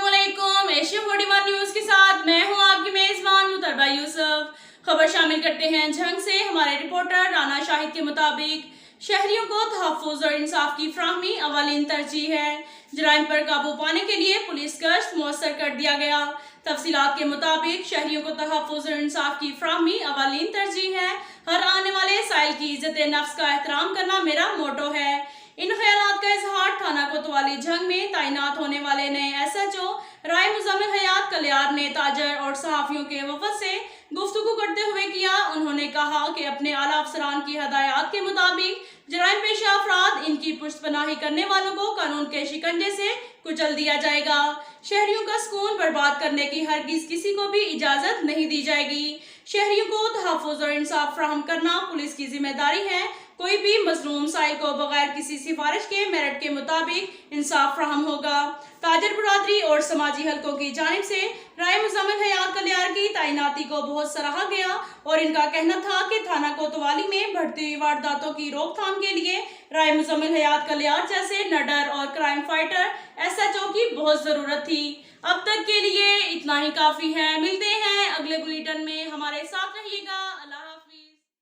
अस्सलामुअलैकुम। Asian 41 news के साथ मैं हूं आपकी मेजबान मुतरबा यूसुफ। खबर शामिल करते हैं झंग से। हमारे रिपोर्टर राना शाहिद के मुताबिक शहरियों को तहफ्फुज़ और इंसाफ की फ्राहमी अवलीन तरजीह है। जराइम पर काबू पाने के लिए पुलिस गश्त मौसर कर दिया गया। तफसीलात के मुताबिक शहरियों को तहफ्फुज़ और इंसाफ की फ्राहमी अवलीन तरजीह है। हर आने वाले साइल की इज्जत नफ्स का एहतराम करना मेरा मोटो है। इन ख्यालात का इजहार थाना कोतवाली झंग में तैनात होने वाले नए SHO राय मुजम्मिल हयात कलियार ने ताजर और सहाफियों के वफद से गुफ्तगू करते हुए किया। उन्होंने कहा कि अपने आला अफसरान की हदायत के मुताबिक जराइम पेशा अफराद इनकी पुष्टपनाही करने वालों को कानून के शिकंजे से कुचल दिया जाएगा। शहरियों का सुकून बर्बाद करने की हरगिज किसी को भी इजाजत नहीं दी जाएगी। शहरियों को तहफ्फुज़ और इंसाफ फराहम करना पुलिस की जिम्मेदारी है। कोई भी मजलूम साइल को बगैर किसी सिफारिश के मेरिट के मुताबिक इंसाफ फराहम होगा। ताजर बरादरी और समाजी हलकों की जानिब से राय मुजम्मिल हयात कलियार की तैनाती को बहुत सराहा गया और इनका कहना था कि थाना कोतवाली में बढ़ती हुई वारदातों की रोकथाम के लिए राय मुजम्मिल हयात कलियार जैसे नडर और क्राइम फाइटर SHO की बहुत जरूरत थी। अब तक के लिए इतना ही काफी है। मिलते हैं अगले बुलेटिन में, हमारे साथ रहिएगा। अल्लाह।